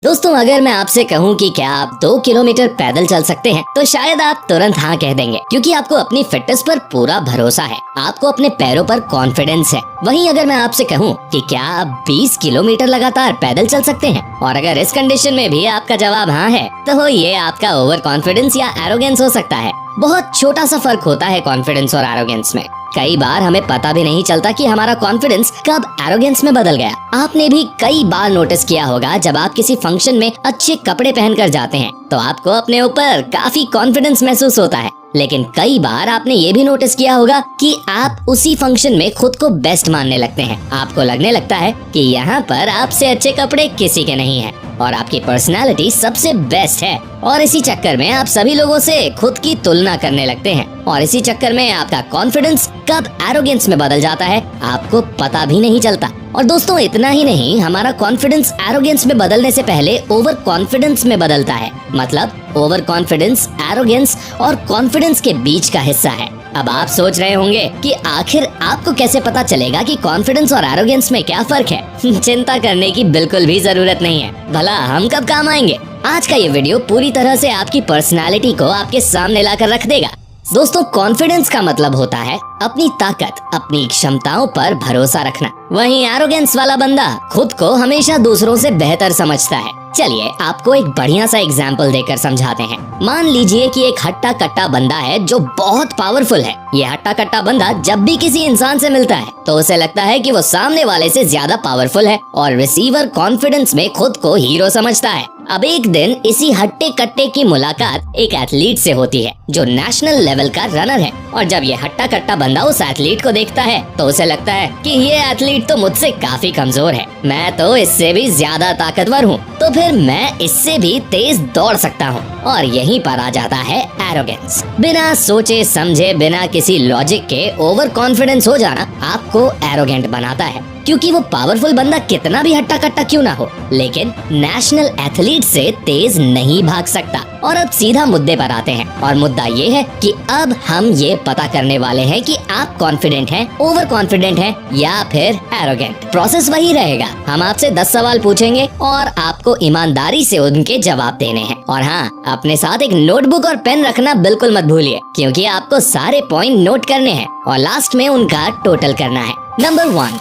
दोस्तों, अगर मैं आपसे कहूं कि क्या आप 2 किलोमीटर पैदल चल सकते हैं तो शायद आप तुरंत हाँ कह देंगे, क्योंकि आपको अपनी फिटनेस पर पूरा भरोसा है, आपको अपने पैरों पर कॉन्फिडेंस है। वहीं अगर मैं आपसे कहूं कि क्या आप 20 किलोमीटर लगातार पैदल चल सकते हैं, और अगर इस कंडीशन में भी आपका जवाब हाँ है, तो ये आपका ओवर कॉन्फिडेंस या एरोगेंस हो सकता है। बहुत छोटा सा फर्क होता है कॉन्फिडेंस और एरोगेंस में। कई बार हमें पता भी नहीं चलता कि हमारा कॉन्फिडेंस कब एरोगेंस में बदल गया। आपने भी कई बार नोटिस किया होगा, जब आप किसी फंक्शन में अच्छे कपड़े पहनकर जाते हैं तो आपको अपने ऊपर काफी कॉन्फिडेंस महसूस होता है। लेकिन कई बार आपने ये भी नोटिस किया होगा कि आप उसी फंक्शन में खुद को बेस्ट मानने लगते हैं। आपको लगने लगता है कि यहाँ पर आपसे अच्छे कपड़े किसी के नहीं हैं और आपकी पर्सनालिटी सबसे बेस्ट है, और इसी चक्कर में आप सभी लोगों से खुद की तुलना करने लगते हैं, और इसी चक्कर में आपका कॉन्फिडेंस कब एरोगेंस में बदल जाता है आपको पता भी नहीं चलता। और दोस्तों, इतना ही नहीं, हमारा कॉन्फिडेंस एरोगेंस में बदलने से पहले ओवर कॉन्फिडेंस में बदलता है। मतलब ओवर कॉन्फिडेंस एरोगेंस और कॉन्फिडेंस के बीच का हिस्सा है। अब आप सोच रहे होंगे कि आखिर आपको कैसे पता चलेगा कि कॉन्फिडेंस और एरोगेंस में क्या फर्क है। चिंता करने की बिल्कुल भी जरूरत नहीं है। भला हम कब काम आएंगे? आज का ये वीडियो पूरी तरह से आपकी पर्सनालिटी को आपके सामने लाकर रख देगा। दोस्तों, कॉन्फिडेंस का मतलब होता है अपनी ताकत, अपनी क्षमताओं पर भरोसा रखना। वहीं एरोगेंस वाला बंदा खुद को हमेशा दूसरों से बेहतर समझता है। चलिए आपको एक बढ़िया सा एग्जाम्पल देकर समझाते हैं। मान लीजिए कि एक हट्टा कट्टा बंदा है जो बहुत पावरफुल है। ये हट्टा कट्टा बंदा जब भी किसी इंसान से मिलता है तो उसे लगता है कि वो सामने वाले से ज्यादा पावरफुल है, और रिसीवर कॉन्फिडेंस में खुद को हीरो समझता है। अब एक दिन इसी हट्टे कट्टे की मुलाकात एक एथलीट से होती है जो नेशनल लेवल का रनर है, और जब ये हट्टा कट्टा बंदा उस एथलीट को देखता है तो उसे लगता है कि ये एथलीट तो मुझसे काफी कमजोर है, मैं तो इससे भी ज्यादा ताकतवर हूँ, तो फिर मैं इससे भी तेज दौड़ सकता हूँ। और यहीं पर आ जाता है एरोगेंस। बिना सोचे समझे, बिना किसी लॉजिक के ओवर कॉन्फिडेंस हो जाना आपको एरोगेंट बनाता है, क्योंकि वो पावरफुल बंदा कितना भी हट्टा कट्टा क्यों ना हो, लेकिन नेशनल एथलीट से तेज नहीं भाग सकता। और अब सीधा मुद्दे पर आते हैं, और मुद्दा ये है कि अब हम ये पता करने वाले हैं कि आप कॉन्फिडेंट हैं, ओवर कॉन्फिडेंट हैं या फिर एरोगेंट। प्रोसेस वही रहेगा। हम आपसे 10 सवाल पूछेंगे और आपको ईमानदारी से उनके जवाब देने हैं। और हाँ, अपने साथ एक नोटबुक और पेन रखना बिल्कुल मत भूलिए, क्योंकि आपको सारे पॉइंट नोट करने हैं और लास्ट में उनका टोटल करना है। नंबर 1,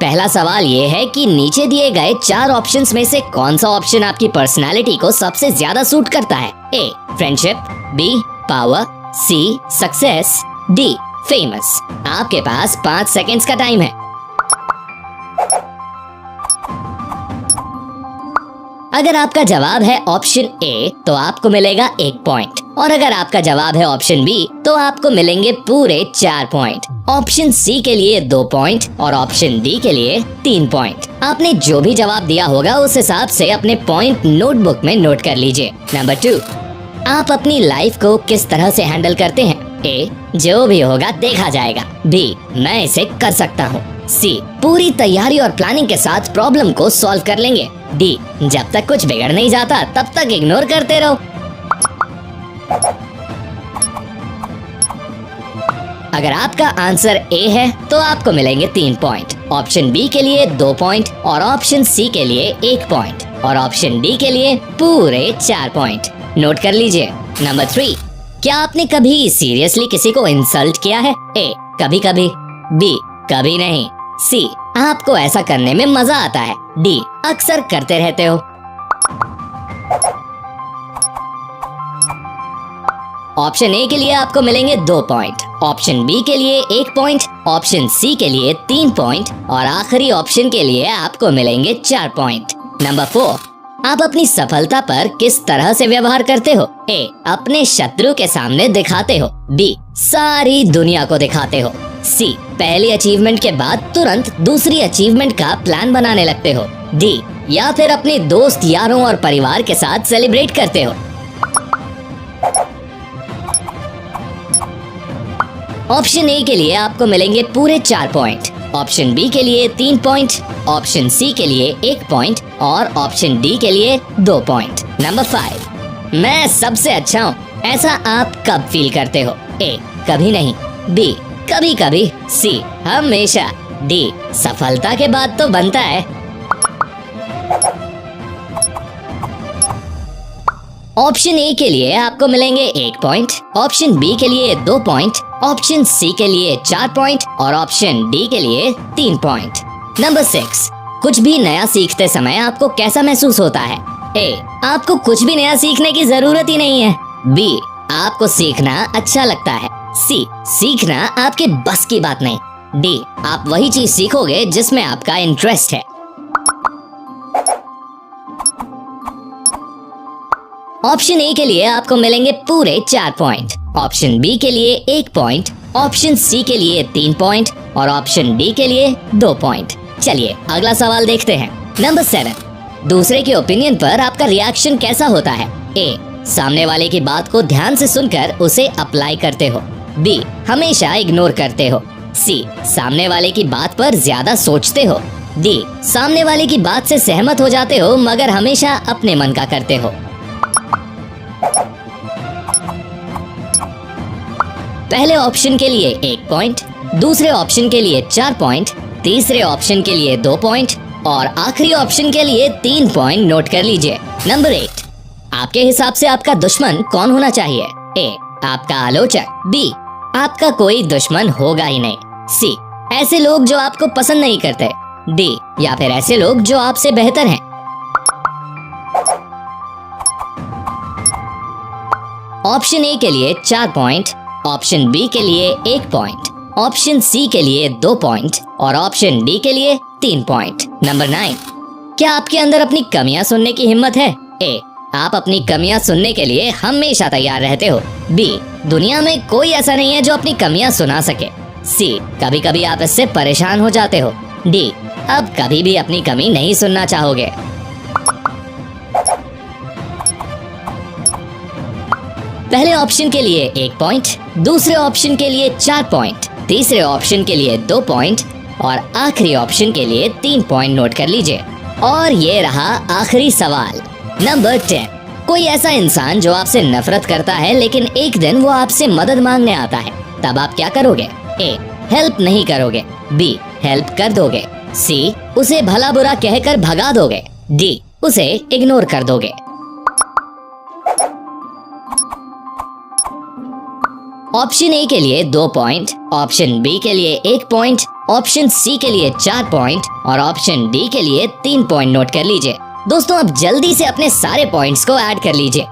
पहला सवाल ये है कि नीचे दिए गए 4 ऑप्शंस में से कौन सा ऑप्शन आपकी पर्सनालिटी को सबसे ज्यादा सूट करता है? ए, फ्रेंडशिप, बी, पावर, सी, सक्सेस, डी, फेमस। आपके पास 5 सेकेंड्स का टाइम है। अगर आपका जवाब है ऑप्शन ए तो आपको मिलेगा 1 पॉइंट, और अगर आपका जवाब है ऑप्शन बी तो आपको मिलेंगे पूरे 4 पॉइंट। ऑप्शन सी के लिए 2 पॉइंट और ऑप्शन डी के लिए 3 पॉइंट। आपने जो भी जवाब दिया होगा उस हिसाब से अपने पॉइंट नोटबुक में नोट कर लीजिए। नंबर 2, आप अपनी लाइफ को किस तरह से हैंडल करते हैं? ए, जो भी होगा देखा जाएगा। बी, मैं इसे कर सकता हूँ। सी, पूरी तैयारी और प्लानिंग के साथ प्रॉब्लम को सॉल्व कर लेंगे। डी, जब तक कुछ बिगड़ नहीं जाता तब तक इग्नोर करते रहो। अगर आपका आंसर ए है तो आपको मिलेंगे 3 पॉइंट, ऑप्शन बी के लिए 2 पॉइंट और ऑप्शन सी के लिए 1 पॉइंट, और ऑप्शन डी के लिए पूरे 4 पॉइंट। नोट कर लीजिए। नंबर 3, क्या आपने कभी सीरियसली किसी को इंसल्ट किया है? ए, कभी कभी। बी, कभी नहीं। सी, आपको ऐसा करने में मजा आता है। डी, अक्सर करते रहते हो। ऑप्शन ए के लिए आपको मिलेंगे 2 पॉइंट, ऑप्शन बी के लिए 1 पॉइंट, ऑप्शन सी के लिए 3 पॉइंट और आखिरी ऑप्शन के लिए आपको मिलेंगे 4 पॉइंट। नंबर 4, आप अपनी सफलता पर किस तरह से व्यवहार करते हो? ए, अपने शत्रु के सामने दिखाते हो। बी, सारी दुनिया को दिखाते हो। सी, पहली अचीवमेंट के बाद तुरंत दूसरी अचीवमेंट का प्लान बनाने लगते हो। डी, या फिर अपने दोस्त यारों और परिवार के साथ सेलिब्रेट करते हो। ऑप्शन ए के लिए आपको मिलेंगे पूरे 4 पॉइंट, ऑप्शन बी के लिए 3 पॉइंट, ऑप्शन सी के लिए 1 पॉइंट और ऑप्शन डी के लिए 2 पॉइंट। नंबर 5, मैं सबसे अच्छा हूँ, ऐसा आप कब फील करते हो? ए, कभी नहीं। बी, कभी कभी। सी, हमेशा। डी, सफलता के बाद तो बनता है। ऑप्शन ए के लिए आपको मिलेंगे 1 पॉइंट, ऑप्शन बी के लिए 2 पॉइंट, ऑप्शन सी के लिए 4 पॉइंट और ऑप्शन डी के लिए 3 पॉइंट। नंबर 6, कुछ भी नया सीखते समय आपको कैसा महसूस होता है? ए, आपको कुछ भी नया सीखने की जरूरत ही नहीं है। बी, आपको सीखना अच्छा लगता है। सी, सीखना आपके बस की बात नहीं। डी, आप वही चीज सीखोगे जिसमें आपका इंटरेस्ट है। ऑप्शन ए के लिए आपको मिलेंगे पूरे 4 पॉइंट, ऑप्शन बी के लिए 1 पॉइंट, ऑप्शन सी के लिए 3 पॉइंट और ऑप्शन डी के लिए 2 पॉइंट। चलिए अगला सवाल देखते हैं। नंबर 7, दूसरे के ओपिनियन पर आपका रिएक्शन कैसा होता है? ए, सामने वाले की बात को ध्यान से सुनकर उसे अप्लाई करते हो। बी, हमेशा इग्नोर करते हो। सी, सामने वाले की बात पर ज्यादा सोचते हो। डी, सामने वाले की बात से सहमत हो जाते हो मगर हमेशा अपने मन का करते हो। पहले ऑप्शन के लिए 1 पॉइंट, दूसरे ऑप्शन के लिए 4 पॉइंट, तीसरे ऑप्शन के लिए 2 पॉइंट और आखिरी ऑप्शन के लिए 3 पॉइंट नोट कर लीजिए। नंबर 8, आपके हिसाब से आपका दुश्मन कौन होना चाहिए? ए, आपका आलोचक। बी, आपका कोई दुश्मन होगा ही नहीं। सी, ऐसे लोग जो आपको पसंद नहीं करते। डी, या फिर ऐसे लोग जो आपसे बेहतर हैं। ऑप्शन ए के लिए 4 पॉइंट, ऑप्शन बी के लिए 1 पॉइंट, ऑप्शन सी के लिए 2 पॉइंट और ऑप्शन डी के लिए 3 पॉइंट। नंबर 9, क्या आपके अंदर अपनी कमियां सुनने की हिम्मत है? ए, आप अपनी कमियां सुनने के लिए हमेशा तैयार रहते हो। बी, दुनिया में कोई ऐसा नहीं है जो अपनी कमियां सुना सके। सी, कभी कभी आप इससे परेशान हो जाते हो। डी, अब कभी भी अपनी कमी नहीं सुनना चाहोगे। पहले ऑप्शन के लिए 1 पॉइंट, दूसरे ऑप्शन के लिए 4 पॉइंट, तीसरे ऑप्शन के लिए 2 पॉइंट और आखिरी ऑप्शन के लिए 3 पॉइंट नोट कर लीजिए। और ये रहा आखिरी सवाल। नंबर 10, कोई ऐसा इंसान जो आपसे नफरत करता है लेकिन एक दिन वो आपसे मदद मांगने आता है, तब आप क्या करोगे? ए, हेल्प नहीं करोगे। बी, हेल्प कर दोगे। सी, उसे भला बुरा कहकर भगा दोगे। डी, उसे इग्नोर कर दोगे। ऑप्शन ए के लिए 2 पॉइंट, ऑप्शन बी के लिए 1 पॉइंट, ऑप्शन सी के लिए 4 पॉइंट और ऑप्शन डी के लिए 3 पॉइंट नोट कर लीजिए। दोस्तों अब जल्दी से अपने सारे पॉइंट्स को ऐड कर लीजिए।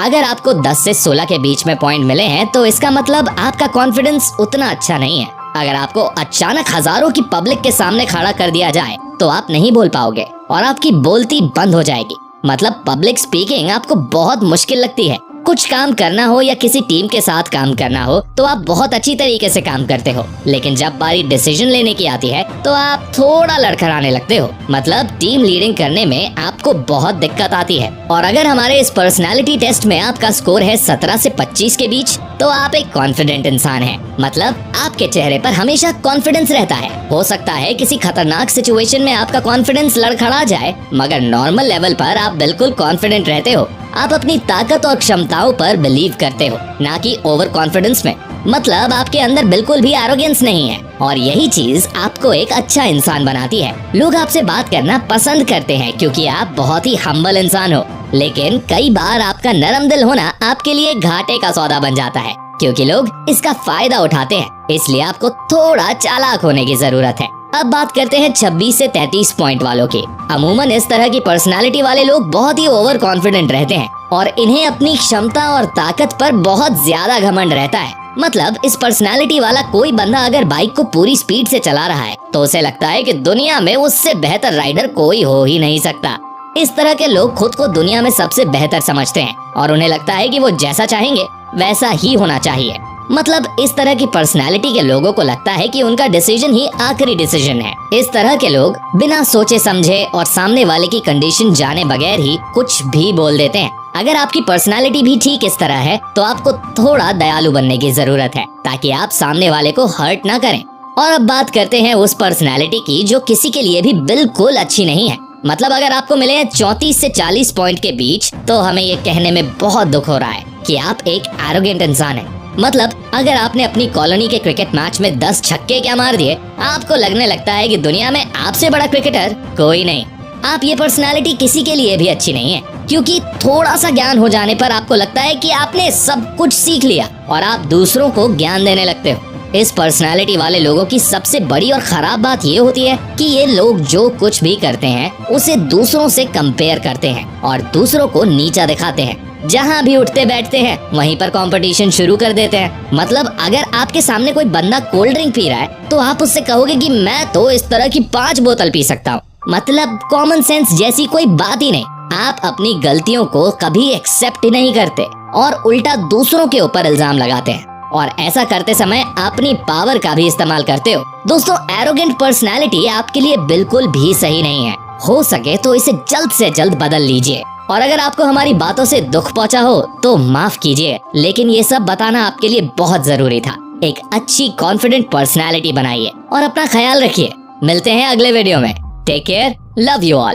अगर आपको 10 से 16 के बीच में पॉइंट मिले हैं तो इसका मतलब आपका कॉन्फिडेंस उतना अच्छा नहीं है। अगर आपको अचानक हजारों की पब्लिक के सामने खड़ा कर दिया जाए तो आप नहीं बोल पाओगे और आपकी बोलती बंद हो जाएगी। मतलब पब्लिक स्पीकिंग आपको बहुत मुश्किल लगती है। कुछ काम करना हो या किसी टीम के साथ काम करना हो तो आप बहुत अच्छी तरीके से काम करते हो, लेकिन जब बारी डिसीजन लेने की आती है तो आप थोड़ा लड़खड़ाने लगते हो। मतलब टीम लीडिंग करने में आपको बहुत दिक्कत आती है। और अगर हमारे इस पर्सनालिटी टेस्ट में आपका स्कोर है 17 से 25 के बीच तो आप एक कॉन्फिडेंट इंसान हैं। मतलब आपके चेहरे पर हमेशा कॉन्फिडेंस रहता है। हो सकता है किसी खतरनाक सिचुएशन में आपका कॉन्फिडेंस लड़खड़ा जाए मगर नॉर्मल लेवल पर आप बिल्कुल कॉन्फिडेंट रहते हो। आप अपनी ताकत और क्षमताओं पर बिलीव करते हो, ना कि ओवर कॉन्फिडेंस में। मतलब आपके अंदर बिल्कुल भी एरोगेंस नहीं है और यही चीज आपको एक अच्छा इंसान बनाती है। लोग आपसे बात करना पसंद करते हैं क्योंकि आप बहुत ही हम्बल इंसान हो। लेकिन कई बार आपका नरम दिल होना आपके लिए घाटे का सौदा बन जाता है क्योंकि लोग इसका फायदा उठाते हैं। इसलिए आपको थोड़ा चालाक होने की जरूरत है। अब बात करते हैं 26 से 33 पॉइंट वालों की। अमूमन इस तरह की पर्सनालिटी वाले लोग बहुत ही ओवर कॉन्फिडेंट रहते हैं और इन्हें अपनी क्षमता और ताकत पर बहुत ज्यादा घमंड रहता है। मतलब इस पर्सनालिटी वाला कोई बंदा अगर बाइक को पूरी स्पीड से चला रहा है तो उसे लगता है कि दुनिया में उससे बेहतर राइडर कोई हो ही नहीं सकता। इस तरह के लोग खुद को दुनिया में सबसे बेहतर समझते हैं और उन्हें लगता है कि वो जैसा चाहेंगे वैसा ही होना चाहिए। मतलब इस तरह की पर्सनालिटी के लोगों को लगता है कि उनका डिसीजन ही आखिरी डिसीजन है। इस तरह के लोग बिना सोचे समझे और सामने वाले की कंडीशन जाने बगैर ही कुछ भी बोल देते हैं। अगर आपकी पर्सनालिटी भी ठीक इस तरह है तो आपको थोड़ा दयालु बनने की जरूरत है ताकि आप सामने वाले को हर्ट ना करें। और अब बात करते हैं उस पर्सनालिटी की जो किसी के लिए भी बिल्कुल अच्छी नहीं है। मतलब अगर आपको मिले हैं 34 से 40 पॉइंट के बीच तो हमें ये कहने में बहुत दुख हो रहा है कि आप एक एरोगेंट इंसान हैं। मतलब अगर आपने अपनी कॉलोनी के क्रिकेट मैच में 10 छक्के क्या मार दिए, आपको लगने लगता है कि दुनिया में आपसे बड़ा क्रिकेटर कोई नहीं। आप ये पर्सनालिटी किसी के लिए भी अच्छी नहीं है, क्योंकि थोड़ा सा ज्ञान हो जाने पर आपको लगता है कि आपने सब कुछ सीख लिया और आप दूसरों को ज्ञान देने लगते हो। इस पर्सनालिटी वाले लोगों की सबसे बड़ी और खराब बात ये होती है कि ये लोग जो कुछ भी करते हैं उसे दूसरों से कंपेयर करते हैं और दूसरों को नीचा दिखाते हैं। जहाँ भी उठते बैठते हैं वहीं पर कंपटीशन शुरू कर देते हैं। मतलब अगर आपके सामने कोई बंदा कोल्ड ड्रिंक पी रहा है तो आप उससे कहोगे कि मैं तो इस तरह की 5 बोतल पी सकता हूँ। मतलब कॉमन सेंस जैसी कोई बात ही नहीं। आप अपनी गलतियों को कभी एक्सेप्ट नहीं करते और उल्टा दूसरों के ऊपर इल्जाम लगाते हैं और ऐसा करते समय अपनी पावर का भी इस्तेमाल करते हो। दोस्तों, एरोगेंट पर्सनालिटी आपके लिए बिल्कुल भी सही नहीं है। हो सके तो इसे जल्द से जल्द बदल लीजिए और अगर आपको हमारी बातों से दुख पहुंचा हो तो माफ कीजिए, लेकिन ये सब बताना आपके लिए बहुत जरूरी था। एक अच्छी कॉन्फिडेंट पर्सनालिटी बनाइए और अपना ख्याल रखिए। मिलते हैं अगले वीडियो में। Take care, love you all.